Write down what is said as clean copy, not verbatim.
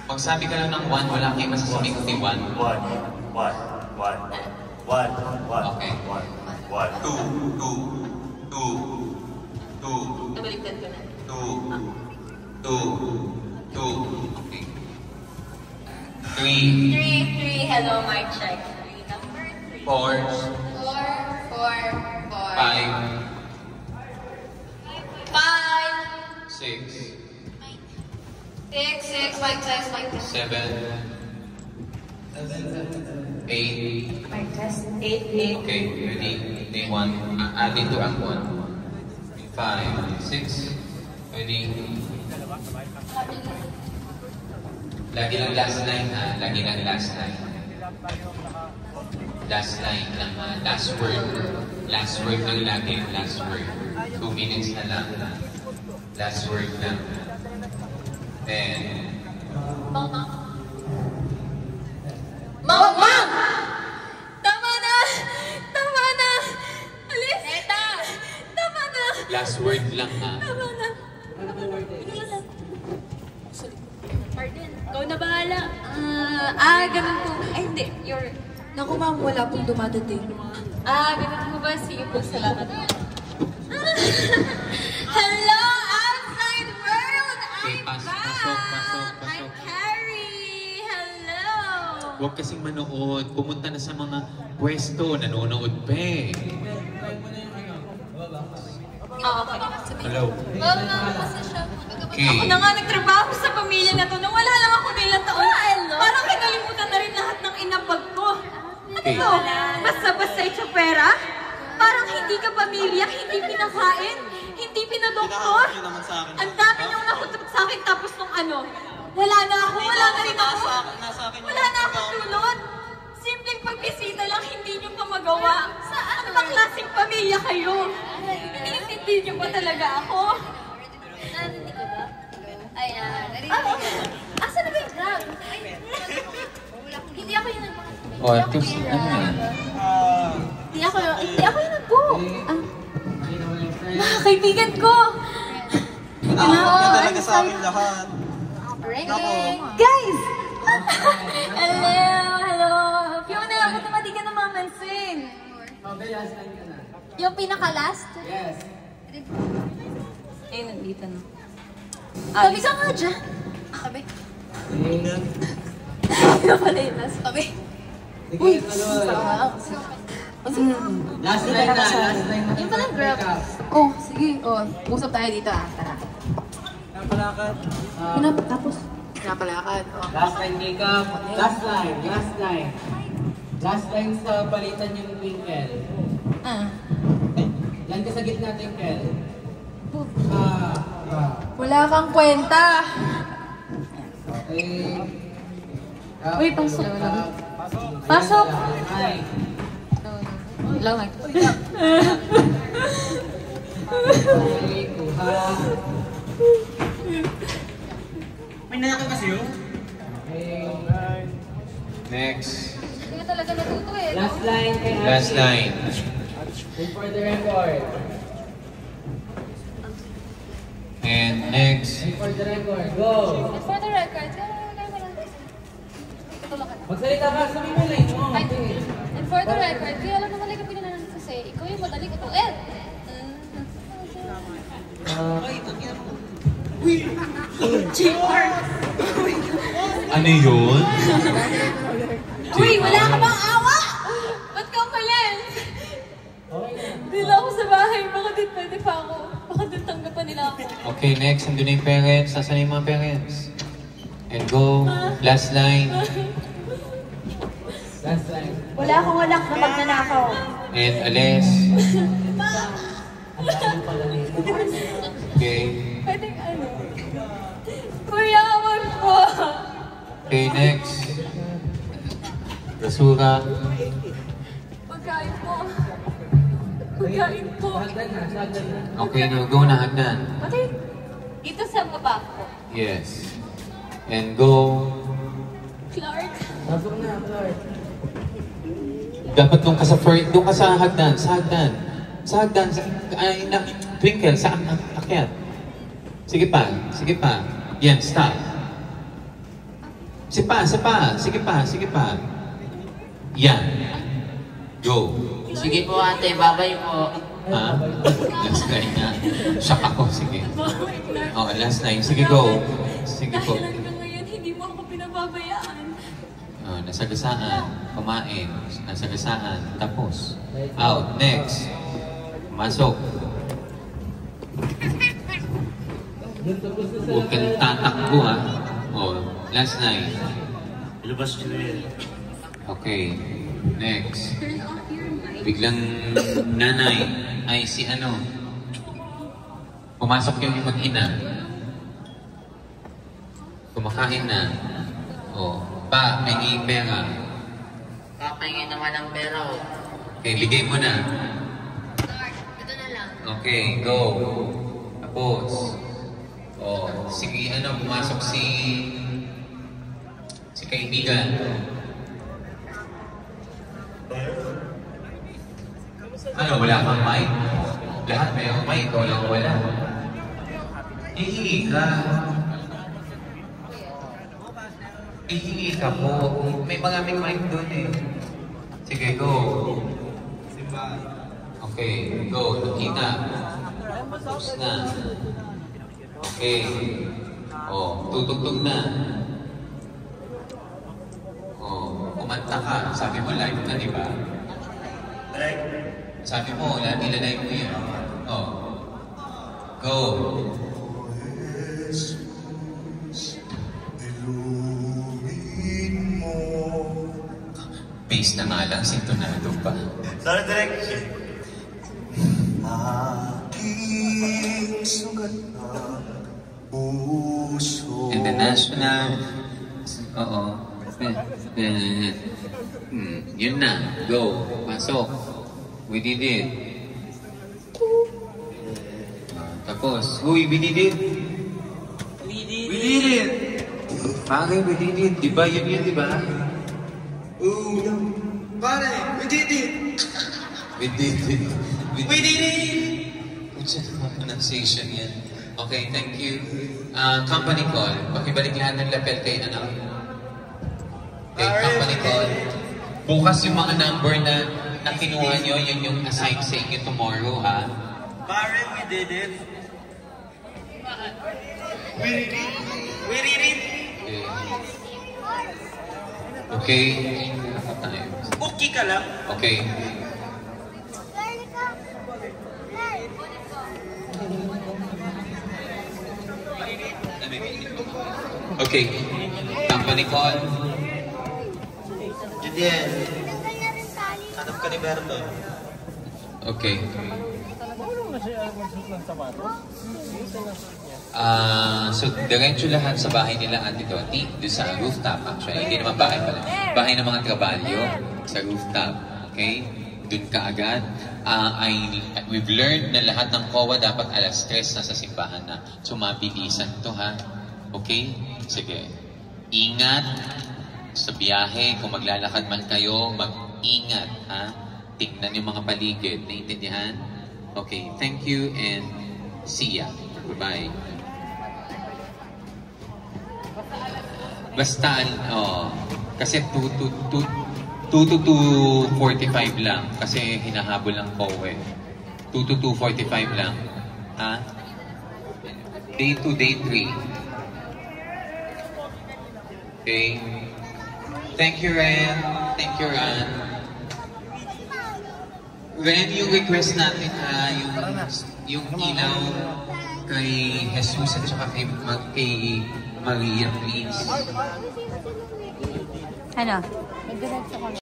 Magsabi ka lang ng 1, wala kayong masasabi kundi 1. 1. Okay. 1. 2. Nabaliktad ko na. 2. Okay. 3. 3. Hello, mic check. Number 3. 4. 4. 5. 6. 6. Mic test. 7. 8. Mic test. 8. Okay, ready? Day 1. Adding to ang 1. 5, 6. Ready? Lagi lang last line ha. Lagi lang last line. Last line lang ha. Last word. Last word lang lagi. Last word. 2 minutes na lang. Last word lang. Then... Mang! Tama na! Alis! Neta! Tama na! Last word lang ha. Tama na! Pardon. Ikaw na bahala. Ganun po. Ay, hindi. You're... Naku ma'am, wala pong dumadating. Ganun po ba? Sige po, salamat po. Hello, outside world! Okay, I'm pasok. I'm Carrie! Hello! Huwag kasing manood. Pumunta na sa mga pwesto. Nanonood pa eh. Hello. Okay. Ako na nga nagtrabaho sa pamilya na to nang wala lang ako nilang taon. Parang kinalimutan na rin lahat ng inabag ko. Okay. Ano? Basta-basta itsupera? Parang hindi ka pamilya, hindi pinakain, hindi pinadoktor. Ang dami niyong nakutot sa akin tapos nung ano. Wala na rin ako. Wala na akong tulot. Simpleng pagbisita lang, hindi niyo pa magawa. Ano bang klaseng pamilya kayo? Iniintindi niyo ba talaga ako? Narinig ko ba? Ay, narinig Ano? ko. Asan na ba yung drug? Hindi ako yung Oh, ito si ano eh. Hindi ako yung nag-book. Mga kaibigan ko! Talaga sa amin lahat. ring. Guys! Hello! Fiona, ba't naman di ka namamansin? Yung pinaka-last? Yes. Eh, nandito na. Tabi ka nga dyan. Tabi. Ano pala yung last? Tabi. Sige, tuloy. Last line na. Yung palang grab. Oh, sige. Oh, usap tayo dito ah. Tara. Napalakad. Tapos? Pinapalakad. Oh. Last line, Jacob. Last line. Last line sa palitan yung twinkle. Yan ka sa gitna, twinkle. Wala kang kwenta. Okay. Uy, pasok. Pasok! Ay. Lang lang. Okay, kuha. May nangyari kasi yun? Okay. Next. Hindi ka talaga natuto eh. Last line kay Ate. Last line. And for the record. And next. And for the record. Go! And for the record, kaya mo lang. Tutulong ka na. Magsalita ka, sabihin mo line mo. Ay, and for the record, kaya lang naman like pinananan kasi ikaw yung madaling ito. Ano yun? Uy, wala ka bang awa? Ba't ka umalis? Hindi na ako sa bahay. Baka din pwede pa ako. Baka din tanggapan nila ako. Okay, next. Andun na yung parents. Nasaan na yung mga parents? And go. Last line. Last line. Wala akong anak na magnanakaw. And alis. Okay. Pwedeng ano? Kuya, wag po. Okay, next. Basura. Pagkain po. Pagkain po. Hagdan na, hagdan na. Okay, now go na hagdan. Pati, dito sa baba ko. Yes. And go. Clark. Pasok na, Clark. Dapat doon ka sa doon ka sa hagdan. Sa hagdan. Twinkle, sa akyat. Sige pa. Yan, stop. Isa pa. Sige pa. Yan. Go. Sige po ate, babay po. Ha? Last line na. Shock ako. Sige. Oh, last line. Sige, go. Sige po. Dahil hanggang ngayon, hindi mo ako pinababayaan. Oh, nasagasaan. Kumain. Nasagasaan. Tapos. Out. Next. Masok. Huwag kang tatakbo, ha? Oh, last line. Ilabas nyo yun. Okay. Next. Biglang nanay ay si ano. Pumasok yung mag-ina. Kumakain na. Oh, pa, may pera. Papahingin naman ng pera oh. Okay, bigay mo na. Ito na lang. Okay, go. Tapos. Oh, sige, ano, pumasok si kaibigan. Ano, wala kang mic? Lahat may mic, wala. Ihingi ka. Ihingi ka po. May mga mic doon eh. Sige, go. Okay, go. Nakita. Tapos na. Okay. Oh, tutugtog na. Oh, kumanta ka. Sabi mo live na, di ba? Sabi mo, nilalive mo yun. Oh. Go. Bass na nga lang, sintonado pa. Sorry, Direk. Aking sugat na puso. And the national... Oo. Yun na. Go. Pasok. We did it. Tapos, we did it. We did it. Pare, we did it. Diba yun, diba? Pare, we did it! We did it. We did it! What's yung pronunciation yan? Okay, thank you. Company call. Pakibalik lahat ng lapel kay ano. Okay, company call. Bukas yung mga number na kinuha nyo, yun yung assign sa inyo tomorrow, ha? Pare, we did it! We did it! We did it! Okay. Okay. Okay ka lang? Okay. Okay. Company call. Judiel. Hanap ka ni Berto. Okay. So, diretso lahat sa bahay nila Ate Dottie, doon sa rooftop actually. Hindi naman bahay pala. Bahay ng mga trabalyo sa rooftop. Okay? Doon ka agad. We've learned na lahat ng COA dapat alas 3 na sa simbahan na. So, mabilisan to ha. Okay? Sige. Ingat sa biyahe. Kung maglalakad man kayo, mag-ingat ha. Tingnan yung mga paligid. Naintindihan? Okay. Thank you and see ya. Bye. Basta, kasi 2 to 2:45 lang. Kasi hinahabol ng COE. 2 to 2:45 lang. Ha? Day 2, day 3. Okay? Thank you, Ren. Thank you, Ren. Ren, yung request natin ha, yung ilaw kay Jesus at saka kay Maria, please. Ano? Mag-direct sa